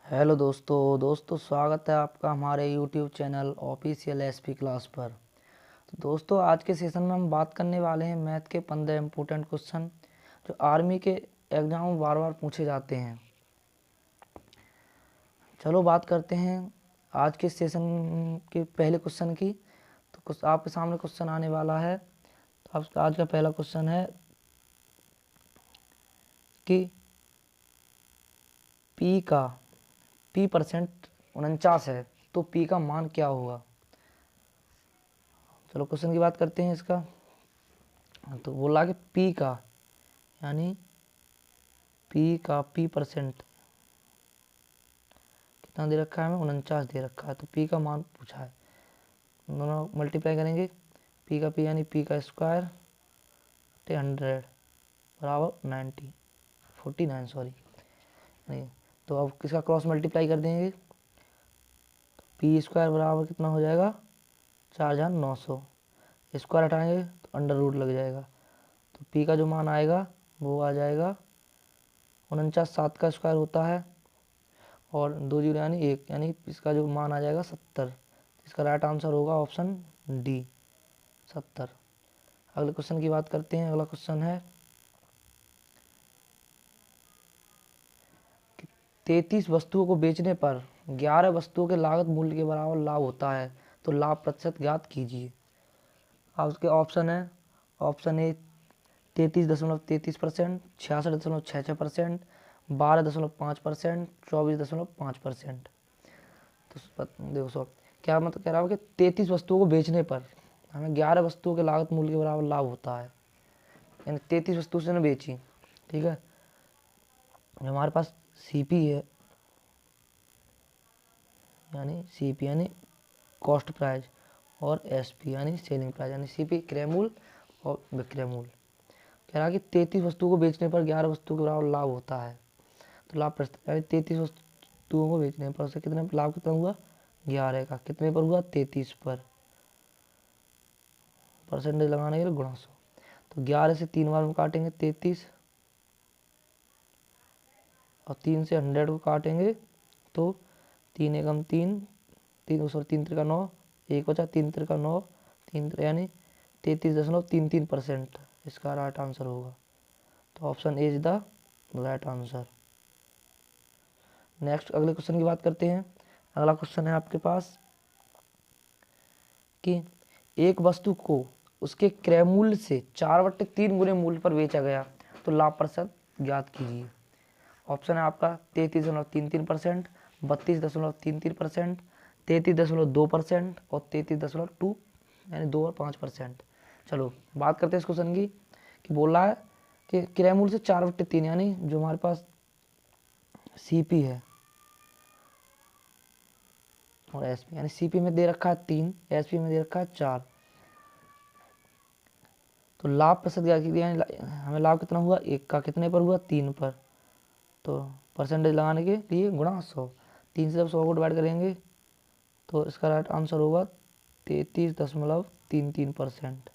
Hello दोस्तों स्वागत है आपका हमारे YouTube channel official SP class पर। तो दोस्तों आज के सेशन में हम बात करने वाले हैं मैथ के 15 इम्पोर्टेंट क्वेश्चन जो आर्मी के एग्जाम में बार बार पूछे जाते हैं। चलो बात करते हैं आज के सेशन के पहले क्वेश्चन की। तो कुछ आपके सामने क्वेश्चन आने वाला है। तो आपका आज का पहला क्वेश्चन है कि पी परसेंट 49 है तो पी का मान क्या होगा। चलो क्वेश्चन की बात करते हैं इसका। तो बोला कि पी का यानी पी परसेंट कितना दे रखा है, हमें 49 दे रखा है। तो पी का मान पूछा है, दोनों मल्टीप्लाई करेंगे। पी का पी यानी पी का स्क्वायर 100 बराबर 49 सॉरी नहीं। तो अब किसका क्रॉस मल्टीप्लाई कर देंगे। तो पी स्क्वायर बराबर कितना हो जाएगा 4900। स्क्वायर हटाएंगे तो अंडर रूट लग जाएगा। तो पी का जो मान आएगा वो आ जाएगा 49, 7 का स्क्वायर होता है और 2 जीरो यानी 1, यानी इसका जो मान आ जाएगा 70। इसका राइट आंसर होगा ऑप्शन डी 70। अगले क्वेश्चन की बात करते हैं। अगला क्वेश्चन है 33 वस्तुओं को बेचने पर 11 वस्तुओं के लागत मूल्य के बराबर लाभ होता है तो लाभ प्रतिशत ज्ञात कीजिए। अब उसके ऑप्शन है, ऑप्शन ए 33.33%, 66.66%, 12.5%, 24.5%। तो देखो सर क्या मतलब कह रहा हूँ कि 33 वस्तुओं को बेचने पर हमें 11 वस्तुओं के लागत मूल्य के बराबर लाभ होता है, यानी 33 वस्तु से ने बेची। ठीक है, हमारे पास सीपी है यानी कॉस्ट प्राइस और एसपी यानी सेलिंग प्राइस, यानी सीपी क्रय मूल्य और विक्रय मूल्य। कह रहा कि 33 वस्तुओं को बेचने पर 11 वस्तुओं के बराबर लाभ होता है। तो लाभ यानी 33 वस्तुओं को बेचने पर उसे कितने लाभ कितना हुआ 11 का, कितने पर हुआ 33 पर, परसेंटेज लगाने के लिए गुणा 100। तो 11 से 3 बार में काटेंगे 33 और 3 से 100 को काटेंगे तो 3 एकम 3, 3 त्रिका 9, 1 बचा 3 त्रिका 9, 3 यानी 33.33% इसका राइट आंसर होगा। तो option A is the right answer. Next अगले क्वेश्चन की बात करते हैं। अगला क्वेश्चन है आपके पास कि एक वस्तु को उसके क्रय मूल्य से 4/3 गुने मूल्य पर बेचा गया तो लाभ प्रतिशत ज्ञात कीजिए। ऑप्शन है आपका 33.33%, 32.33%, 33.2% और 33.2 यानी 2 और 5%। चलो बात करते हैं इस क्वेश्चन की। कि बोल रहा है कि क्रय मूल्य से 4/3 यानी जो हमारे पास सीपी है और एसपी, यानी सीपी में दे रखा है 3, एसपी में दे रखा है 4। तो लाभ प्रतिशत क्या कीजिए, यानी हमें लाभ कितना हुआ 1 का, कितने पर हुआ 3 पर। तो परसेंटेज लगाने के लिए गुणा 100, 3 से जब 100 को डिवाइड करेंगे तो इसका राइट आंसर होगा 33.33%।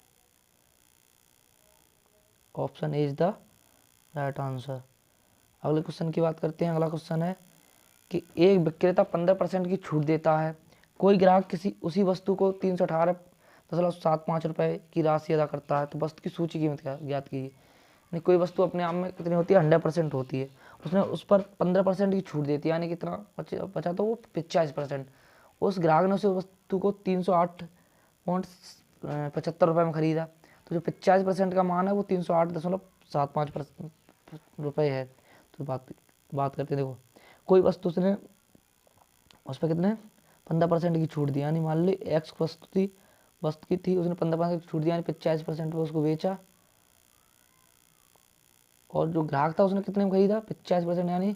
Option A is the right answer. अगले क्वेश्चन की बात करते हैं। अगला क्वेश्चन है कि एक विक्रेता 15% की छूट देता है, कोई ग्राहक किसी उसी वस्तु को 318.75 रुपये की राशि अदा करता है तो वस्तु की सूची कीमत ज्ञात कीजिए। यानी कोई वस्तु अपने आप में कितनी होती है 100% होती है, उसने उस पर 15% की छूट देती है, यानी कितना बचा तो वो 85%। उस ग्राहक ने उस वस्तु को 308.75 रुपये में खरीदा तो जो 50% का मान है वो 308.75 रुपये है। तो बात करते हैं। देखो कोई वस्तु उसने उस पर कितने 15% की छूट दी, यानी मान ली एक्स वस्तु की थी, उसने 15% की छूट दी यानी 85% पर उसको बेचा। और जो ग्राहक था उसने कितने में खरीदा 50% यानी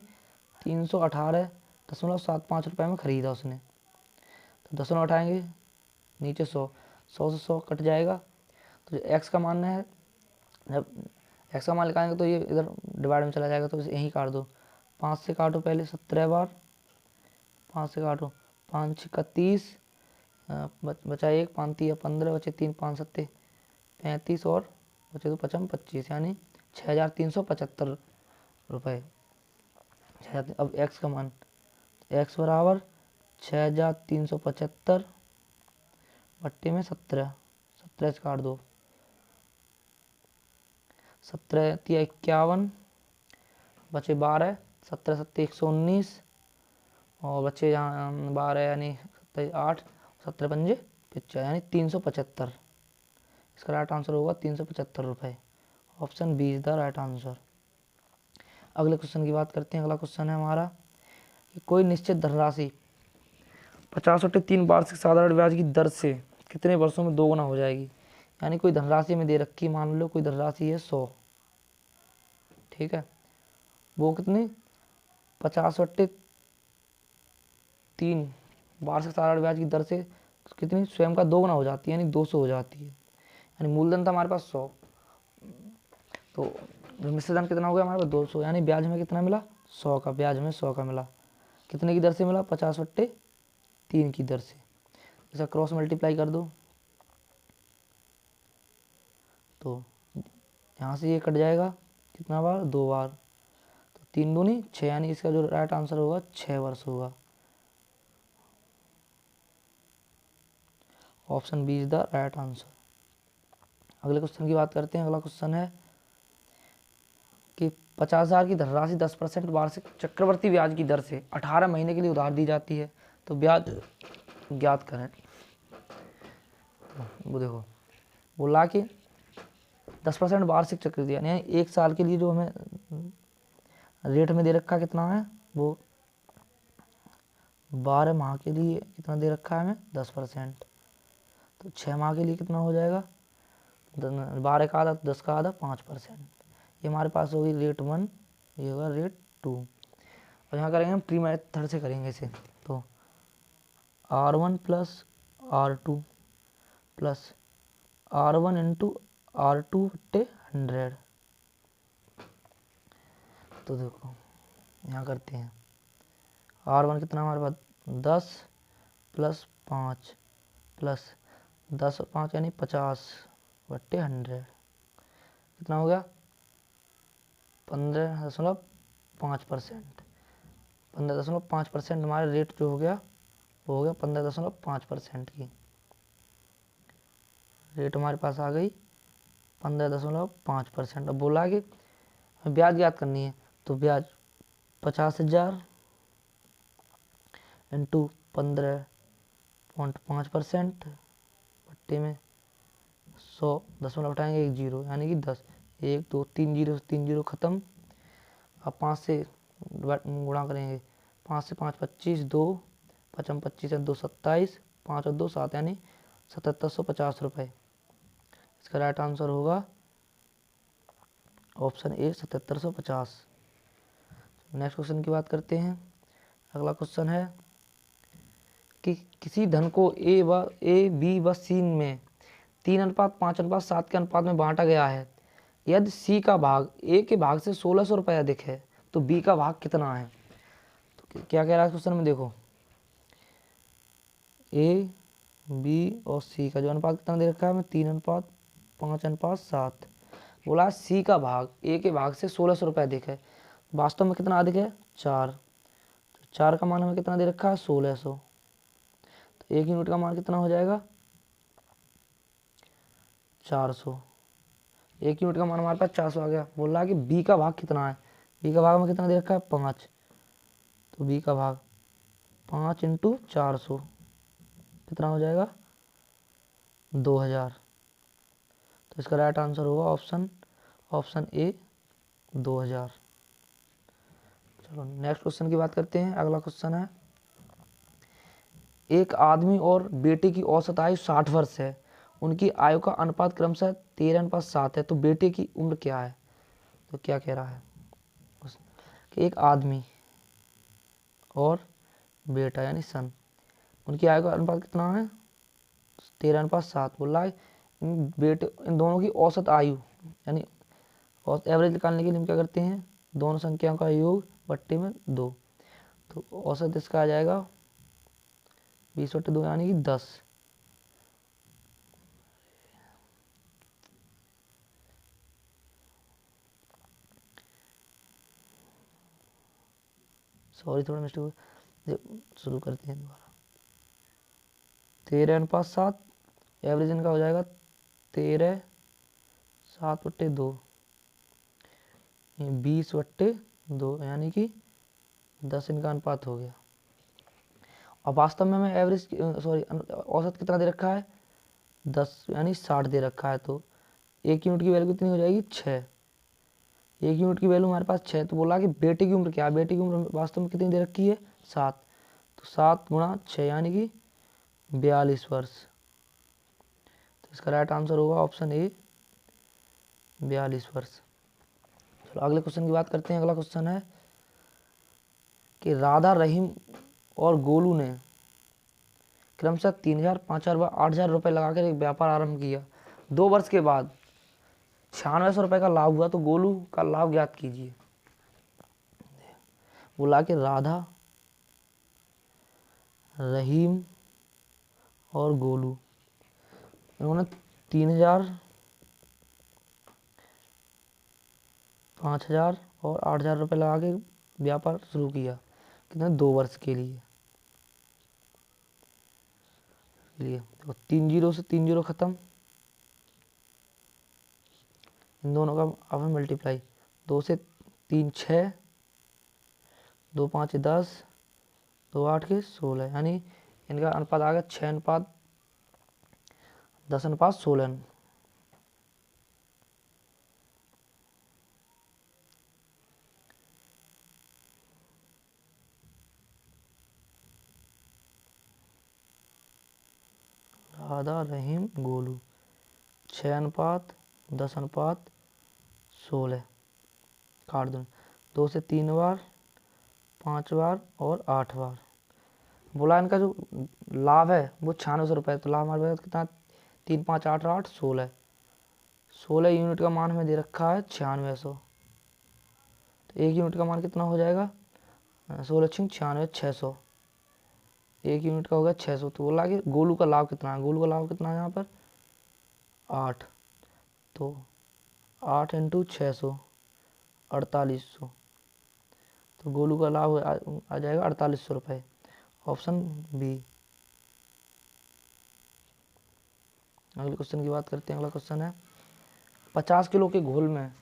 318.75 रुपये में खरीदा उसने। तो 10 उठाएंगे नीचे 100 से 100 कट जाएगा। तो जो एक्स का मान है, जब एक्स का मान निकालेंगे तो ये इधर डिवाइड में चला जाएगा तो इसे यहीं काट दो। 5 से काटो पहले 17 बार, 5 से काटो 5 का 30, बचा 1, 5 3 15, बचे 3 5 7 35 और बचे तो 55 25 यानी 6375 रुपये। अब एक्स का मान x बराबर 6375 बट्टे में 17, 17 से काट दो, 17 तिया 51, बचे 12, 17 सत्ते 119 और बचे यहाँ 12 यानी 8, 17 पंजे 50 यानी 375। इसका राइट आंसर होगा 375 रुपये। Option B is the right answer. अगले क्वेश्चन की बात करते हैं। अगला क्वेश्चन है हमारा कि कोई निश्चित धनराशि 50/3 वार्षिक साधारण ब्याज की दर से कितने वर्षों में 2 गुना हो जाएगी। यानी कोई धनराशि में दे रखी, मान लो कोई धनराशि है 100, ठीक है, वो कितनी 50/3 वार्षिक साधारण ब्याज की दर से कितनी स्वयं का 2 गुना हो जाती है, यानी 200 हो जाती है। यानी मूलधन था हमारे पास 100, तो मिश्रधन कितना हो गया हमारे पास 200, यानी ब्याज में कितना मिला 100 का, ब्याज में 100 का मिला। कितने की दर से मिला 50/3 की दर से। इसे क्रॉस मल्टीप्लाई कर दो तो यहाँ से ये कट जाएगा कितना बार, 2 बार, तो 3 दूनी 6, यानी इसका जो राइट आंसर होगा 6 वर्ष होगा। Option B is the right answer. अगले क्वेश्चन की बात करते हैं। अगला क्वेश्चन है कि 50,000 की धनराशि 10% वार्षिक चक्रवर्ती ब्याज की दर से 18 महीने के लिए उधार दी जाती है, तो ब्याज ज्ञात करें। वो देखो बोला कि 10% वार्षिक चक्रवृद्धि यानी 1 साल के लिए जो हमें रेट में दे रखा कितना है, वो 12 माह के लिए कितना दे रखा है हमें 10%, तो 6 माह के लिए कितना हो जाएगा 12 का आधा, 10 का आधा 5%। ये हमारे पास होगी रेट 1, ये होगा रेट 2। और यहाँ करेंगे हम प्री मेथड से करेंगे इसे, तो R1 plus R2 plus R1 into R2/100। तो देखो यहाँ करते हैं R1 कितना हमारे पास 10 प्लस 5 प्लस 10 और 5 यानी 50/100 कितना हो गया 15.5%। 15.5% हमारा रेट जो हो गया वो हो गया 15.5% की रेट हमारे पास आ गई 15.5%। अब बोला कि ब्याज ज्ञात करनी है, तो ब्याज 50,000 इंटू 15.5% बट्टे में 100, दशमलव उठाएंगे 1 जीरो यानी कि 10, 1 2 3 जीरो, 3 जीरो खत्म। अब 5 से गुणा करेंगे, 5 से 5 25, 2 5 25 है 2 27, 5 और 2 7 यानी 7750 रुपये। इसका राइट आंसर होगा ऑप्शन ए 7750। नेक्स्ट क्वेश्चन की बात करते हैं। अगला क्वेश्चन है कि किसी धन को ए बी व सी में 3:5:7 के अनुपात में बांटा गया है। यदि सी का भाग ए के भाग से 1600 रुपये अधिक है तो बी का भाग कितना है। तो क्या कह रहा है क्वेश्चन में, देखो ए बी और सी का जो अनुपात कितना दे रखा है हमें 3:5:7। बोला सी का भाग ए के भाग से 1600 रुपये अधिक है, वास्तव में कितना अधिक है 4, तो 4 का मान हमें कितना दे रखा है 1600, तो 1 यूनिट का मान कितना हो जाएगा 400। 1 यूनिट का मान हमारे पास 400 आ गया। बोल रहा है कि बी का भाग कितना है, बी का भाग में कितना दे रखा है 5, तो बी का भाग 5 इंटू 400 कितना हो जाएगा 2000। तो इसका राइट आंसर होगा ऑप्शन ए 2000। चलो नेक्स्ट क्वेश्चन की बात करते हैं। अगला क्वेश्चन है एक आदमी और बेटे की औसत आयु 60 वर्ष है, उनकी आयु का अनुपात क्रमशः 13:7 है, तो बेटे की उम्र क्या है। तो क्या कह रहा है कि एक आदमी और बेटा यानी सन, उनकी आयु का अनुपात कितना है 13:7। बोल रहा है इन दोनों की औसत आयु यानी एवरेज निकालने के लिए हम क्या करते हैं, दोनों संख्याओं का योग बट्टे में 2, तो औसत इसका आ जाएगा 20/2 यानी कि 10। सॉरी थोड़ा मिस्टेक हो, शुरू करते हैं दोबारा। 13:7, एवरेज इनका हो जाएगा 13/7/2, 20/2, यानी कि 10 इनका अनुपात हो गया। और वास्तव में हमें एवरेज औसत कितना दे रखा है, 10 यानी 60 दे रखा है। तो 1 यूनिट की वैल्यू कितनी हो जाएगी, 6। 1 यूनिट की वैल्यू हमारे पास 6। तो बोला कि बेटे की उम्र क्या है, बेटे की उम्र वास्तव में कितनी दे रखी है, 7। तो 7 × 6 यानी कि 42 वर्ष। तो इसका राइट आंसर होगा ऑप्शन ए, 42 वर्ष। चलो अगले क्वेश्चन की बात करते हैं। अगला क्वेश्चन है कि राधा, रहीम और गोलू ने क्रमशः 3,000, 5,000 व 8,000 रुपये लगाकर एक व्यापार आरंभ किया। 2 वर्ष के बाद 9600 रुपये का लाभ हुआ। तो गोलू का लाभ ज्ञात कीजिए। बोला कि राधा, रहीम और गोलू इन्होंने 3,000, 5,000 और 8,000 रुपये लगा के व्यापार शुरू किया। कितने, 2 वर्ष के लिए। 3 जीरो से 3 जीरो खत्म, इन दोनों का आपस मल्टीप्लाई। 2 से 3 6, 2 5 10, 2 8 के 16, यानी इनका अनुपात आ गया 6:10:16। राधा, रहीम, गोलू 6:10:16। काट दो, 2 से 3 बार, 5 बार और 8 बार। बोला इनका जो लाभ है वो 9600 रुपये। तो लाभ हमारे पास कितना, 3 5 8 8 16। 16 यूनिट का मान हमें दे रखा है 9600। तो 1 यूनिट का मान कितना हो जाएगा, 16 96 600। 1 यूनिट का हो गया 600। तो बोला कि गोलू का लाभ कितना है, गोलू का लाभ कितना है यहाँ पर 8। तो 8 × 600, 4800। तो गोलू का लाभ आ जाएगा 4800 रुपये, ऑप्शन बी। अगले क्वेश्चन की बात करते हैं। अगला क्वेश्चन है 50 किलो के घोल में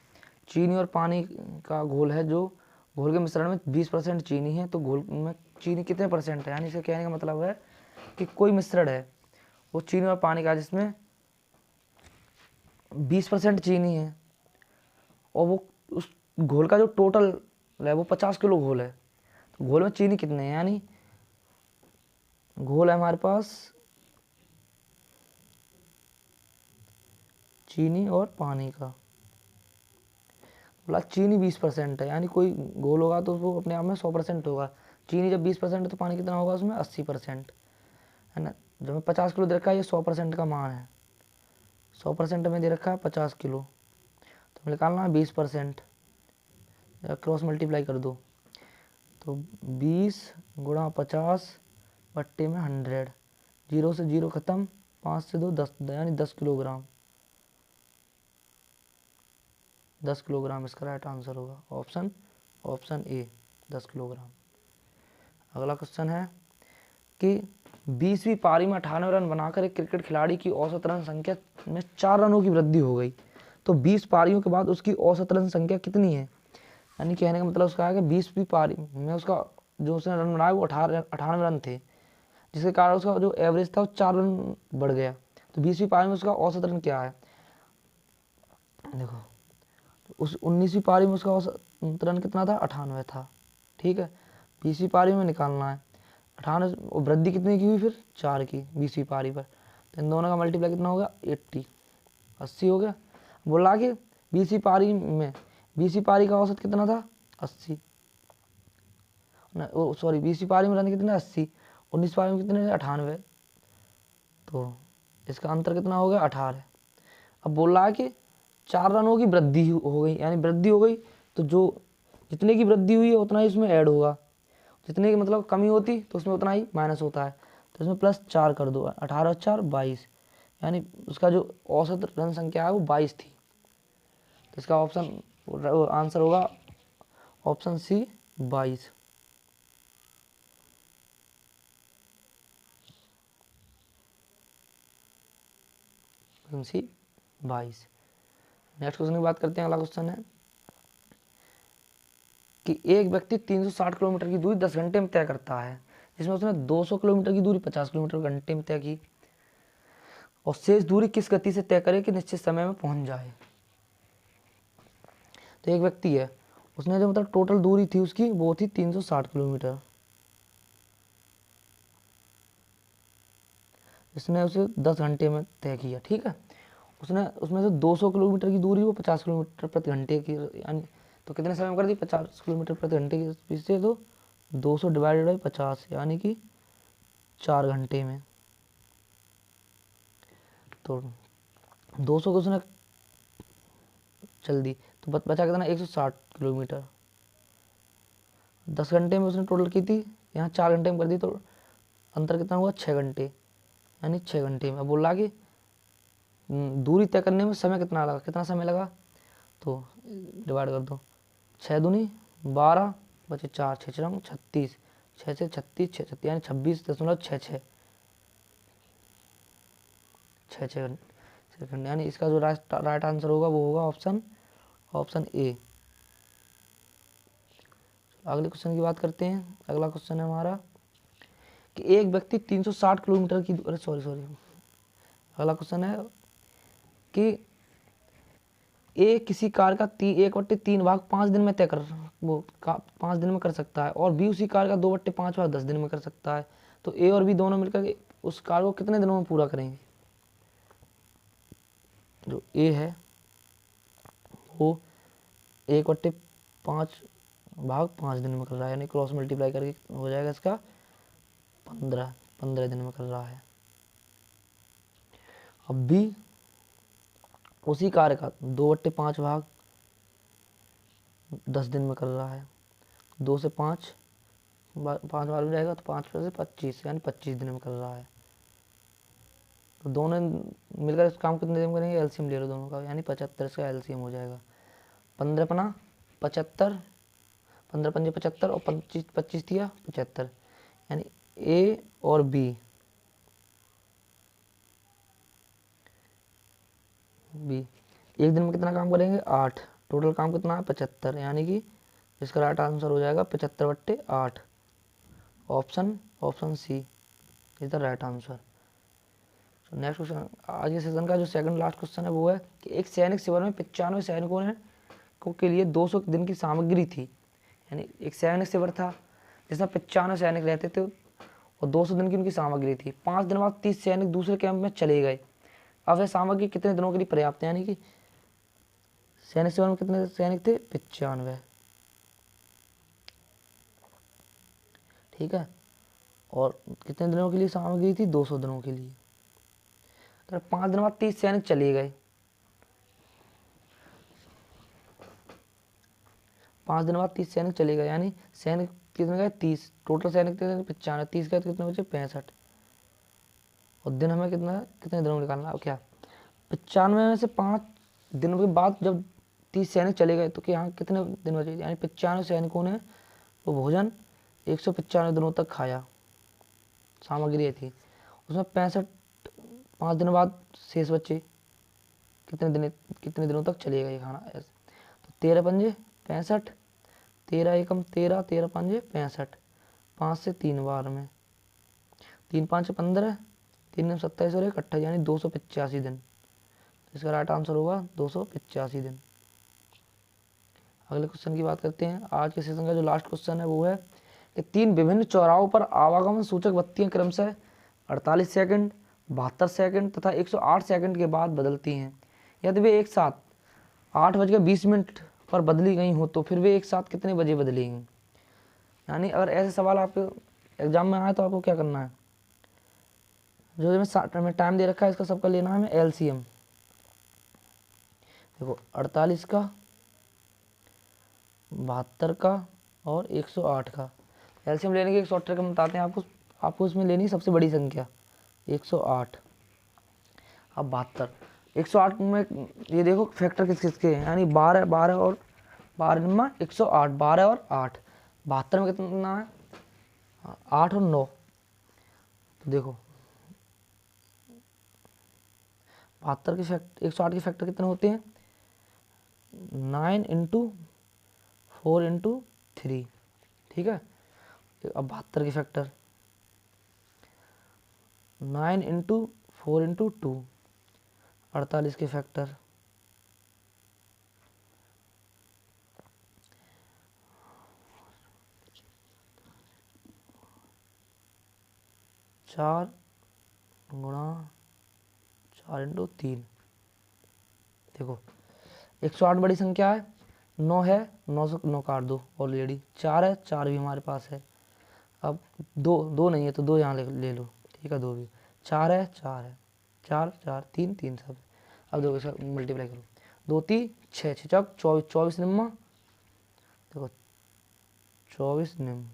चीनी और पानी का घोल है, जो घोल के मिश्रण में 20% चीनी है। तो घोल में चीनी कितने परसेंट है, यानी इसे कहने का मतलब है कि कोई मिश्रण है वो चीनी और पानी का, जिसमें 20% चीनी है और वो उस घोल का जो टोटल है वो 50 किलो घोल है। तो घोल में चीनी कितने हैं, यानी घोल है हमारे पास चीनी और पानी का। बोला चीनी 20% है, यानी कोई घोल होगा तो वो अपने आप में 100% होगा। चीनी जब 20% है तो पानी कितना होगा उसमें, 80%, है ना। जो हमें 50 किलो दे रखा है ये 100% का मान है। 100% में दे रखा है 50 किलो, तो हमें निकालना है 20%। क्रॉस मल्टीप्लाई कर दो, तो 20 × 50/100। 0 से 0 खत्म, 5 से 2 10, यानी 10 किलोग्राम। 10 किलोग्राम इसका राइट आंसर होगा, ऑप्शन ए, 10 किलोग्राम। अगला क्वेश्चन है कि 20वीं पारी में 98 रन बनाकर एक क्रिकेट खिलाड़ी की औसत रन संख्या में 4 रनों की वृद्धि हो गई। तो 20 पारियों के बाद उसकी औसत रन संख्या कितनी है, यानी कहने का मतलब उसका है कि 20वीं पारी में उसका जो उसने रन बनाया वो 98 रन थे, जिसके कारण उसका जो एवरेज था वो 4 रन बढ़ गया। तो 20वीं पारी में उसका औसत रन क्या है, देखो उस 19वीं पारी में उसका औसत रन कितना था, 98 था। ठीक है, 20वीं पारी में निकालना है 98, और वृद्धि कितनी की हुई फिर 4 की 20वीं पारी पर। तो इन दोनों का मल्टीप्लाई कितना होगा, 80 हो गया। बोला कि 20वीं पारी में 20वीं पारी का औसत कितना था, 80। सॉरी 20वीं पारी में रन कितने, 80। 19 पारी में कितने, 98। तो इसका अंतर कितना हो गया, 18। अब बोल रहा है कि 4 रनों की वृद्धि हो गई, यानी वृद्धि हो गई तो जो जितने की वृद्धि हुई है उतना ही इसमें ऐड होगा। जितने की मतलब कमी होती तो उसमें उतना ही माइनस होता है। तो इसमें +4 कर दो, 18 और 4 22, यानी उसका जो औसत रन संख्या है वो 22 थी। तो इसका आंसर होगा option C, 22। Option C 22। Next question की बात करते हैं। अगला क्वेश्चन है कि एक व्यक्ति 360 किलोमीटर की दूरी 10 घंटे में तय करता है, जिसमें उसने 200 किलोमीटर की दूरी 50 किलोमीटर घंटे में तय की, और शेष दूरी किस गति से तय करे कि निश्चित समय में पहुंच जाए। तो एक व्यक्ति है, उसने जो मतलब टोटल दूरी थी उसकी वो थी 360 किलोमीटर। इसने उसे 10 घंटे में तय किया, ठीक है। उसने उसमें से 200 किलोमीटर की दूरी वो 50 किलोमीटर प्रति घंटे की, यानी तो कितने समय में कर दी, 50 किलोमीटर प्रति घंटे की स्पीड से, तो 200 डिवाइडेड बाई 50 यानी कि 4 घंटे में। तो 200 को उसने चल दी तो बचा कितना, 160 किलोमीटर। 10 घंटे में उसने टोटल की थी, यहाँ 4 घंटे में कर दी, तो अंतर कितना हुआ, 6 घंटे, यानी 6 घंटे में। अब बोल रहा कि दूरी तय करने में समय कितना लगा, कितना समय लगा, तो डिवाइड कर दो, 6 दूनी 12 बचे 4, 6 रंग 36, 6 से 36, 6 36 यानी 26.66 सेकंड, यानी इसका जो राइट आंसर होगा वो होगा ऑप्शन ए। अगले क्वेश्चन की बात करते हैं। अगला क्वेश्चन है हमारा कि एक व्यक्ति 360 किलोमीटर की, अरे सॉरी, अगला क्वेश्चन है कि ए किसी कार का 1/3 भाग 5 दिन में तय कर, वो 5 दिन में कर सकता है, और बी उसी कार का 2/5 भाग 10 दिन में कर सकता है। तो ए और बी दोनों मिलकर उस कार को कितने दिनों में पूरा करेंगे। जो ए है वो 1/5 भाग 5 दिन में कर रहा है, यानी क्रॉस मल्टीप्लाई करके हो जाएगा इसका 15 दिन में कर रहा है। अब बी उसी कार्य का 2/5 भाग 10 दिन में कर रहा है, 2 से 5 बार हो जाएगा, तो 5 से 25 यानी 25 दिन में कर रहा है। तो दोनों मिलकर इस काम कितने दिन में करेंगे, एलसीएम ले लो दोनों का, यानी 75 का एलसीएम हो जाएगा। 15 75, 15 पंजे 75 और 25 दिया 75, यानी ए और बी एक दिन में कितना काम करेंगे, 8। टोटल काम कितना है, 75, यानी कि इसका राइट आंसर हो जाएगा 75/8। Option C is the right answer. Next question, आज के सेशन का जो सेकंड लास्ट क्वेश्चन है वो है कि एक सैनिक शिविर में 95 सैनिकों ने के लिए 200 दिन की सामग्री थी, यानी एक सैनिक शिविर था जिसमें 95 सैनिक रहते थे और 200 दिन की उनकी सामग्री थी। 5 दिन बाद 30 सैनिक दूसरे कैंप में चले गए। अब वह सामग्री कितने दिनों के लिए पर्याप्त है, यानी कि सैनिक शिविर में कितने सैनिक थे, 95, ठीक है, और कितने दिनों के लिए सामग्री थी, 200 दिनों के लिए। तो 5 दिन बाद 30 सैनिक चले गए, 5 दिन बाद 30 सैनिक चले गए, यानी सैनिक कितने गए, 30। टोटल सैनिक थे 95, 30 गए तो कितने बचे, 65, और दिन हमें कितने दिनों में निकालना। अब क्या, 95 में से 5 दिनों के बाद जब 30 सैनिक चले गए तो कि यहाँ कितने दिन बचे, यानी 95 सैनिकों ने वो भोजन 195 दिनों तक खाया, सामग्री थी उसमें 65, 5 दिन बाद शेष बचे, कितने दिनों तक चलेगा ये खाना। तो 13 पंजे 65, 13 एकम 13, 13 पंजे 65, 5 से 3 बार में, 3 5 15, 3 27 और 1 28, यानी 285 दिन। इसका राइट आंसर होगा 285 दिन। अगले क्वेश्चन की बात करते हैं। आज के सेशन का जो लास्ट क्वेश्चन है वो है कि 3 विभिन्न चौराहों पर आवागमन सूचक बत्तियां क्रमशः 48 सेकंड, 72 सेकंड तथा 108 सेकंड के बाद बदलती हैं। यदि वे एक साथ 8:20 पर बदली गई हो तो फिर वे एक साथ कितने बजे बदलेंगी। यानी अगर ऐसे सवाल आपके एग्जाम में आए तो आपको क्या करना है, जो मैं टाइम दे रखा है इसका सबका लेना है हमें एलसीएम। देखो 48 का, 72 का और 108 का एलसीएम लेने के 108 का बताते हैं आपको इसमें लेनी सबसे बड़ी संख्या 108। अब 72, 108 में ये देखो फैक्टर किस किसके हैं, यानी 12 और 12 में 108, 12 और 8। 72 में कितना है, 8 और 9। तो देखो 72 के फैक्टर 108 के फैक्टर कितने होते हैं? 9 इंटू 4 इंटू 3, ठीक है। अब 72 के फैक्टर 9 इंटू 4 इंटू 2, 48 के फैक्टर 4 गुणा 4 इंटू 3। देखो 108 बड़ी संख्या है, 9 है, 9 से 9 काट दो ऑलरेडी, 4 है, 4 भी हमारे पास है। अब दो नहीं है तो 2 यहाँ ले लो, ठीक है, 2 भी, 4 है, 4 है, 4 4 3 3 सब। अब देखो इसका मल्टीप्लाई करो, 2 3 6 6 चौक 24 24 निम्मा, देखो 24 निम,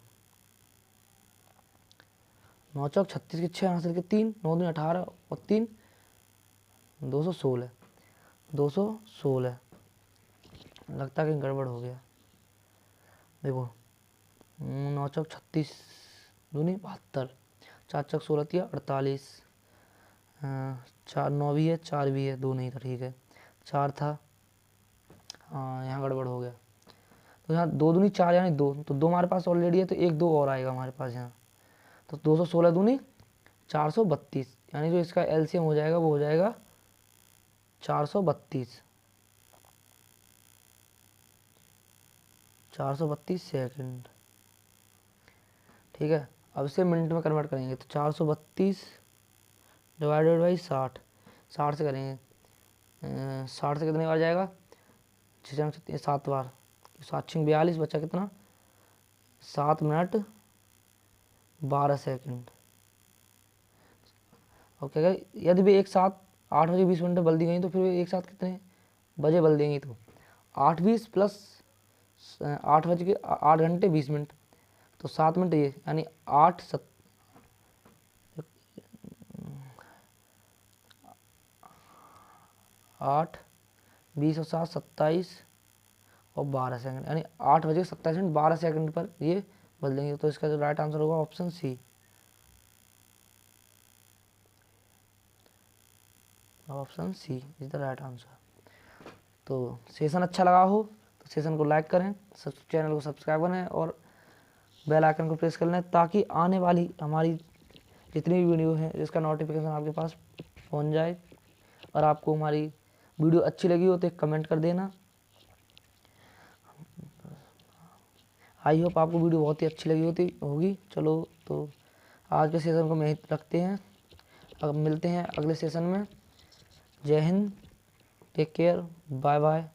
9 चौक 36 के 6 हासिल के 3, 9 दूनी 18 और 3 216, 216। लगता है कि गड़बड़ हो गया। देखो 9 चौक 36 दूनी 72, 4 चौक 16 तिया 48, 4 9 भी है, 4 भी है, 2 नहीं था, ठीक है, 4 था, हाँ यहाँ गड़बड़ हो गया। तो यहाँ 2 दूनी 4 यानी 2, तो 2 हमारे पास ऑलरेडी है, तो 1 2 और आएगा हमारे पास यहाँ, तो 216 दूनी 432, यानी जो इसका एलसीएम हो जाएगा वो हो जाएगा 432, 432 सेकंड, ठीक है। अब इसे मिनट में कन्वर्ट करेंगे, तो 432 डिवाइडेड बाई 60, 60 से करेंगे, 60 से कितने बार जाएगा, 7 बार, 7 6 42, बचा कितना, 7 मिनट 12 सेकंड। और क्या करें, यदि भी एक साथ 8 बजे 20 मिनट बल दी गई तो फिर एक साथ कितने बजे बल देंगे, तो 8:20 प्लस 8 बज के 8 घंटे 20 मिनट, तो 7 मिनट ये, यानी 8 20 और 7 27 और 12 सेकंड, यानी 8 बजे 27 मिनट 12 सेकंड पर ये बदल देंगे। तो इसका जो राइट आंसर होगा option C. Option C is the right answer. तो सेशन अच्छा लगा हो तो सेशन को लाइक करें, चैनल को सब्सक्राइब करें और बेल आइकन को प्रेस कर लें, ताकि आने वाली हमारी जितनी भी वीडियो है जिसका नोटिफिकेशन आपके पास पहुंच जाए। और आपको हमारी वीडियो अच्छी लगी हो तो एक कमेंट कर देना। आई होप आपको वीडियो बहुत ही अच्छी लगी होगी। चलो तो आज के सेशन को यहीं रखते हैं, अब मिलते हैं अगले सेशन में। Jai Hind, take care, bye bye.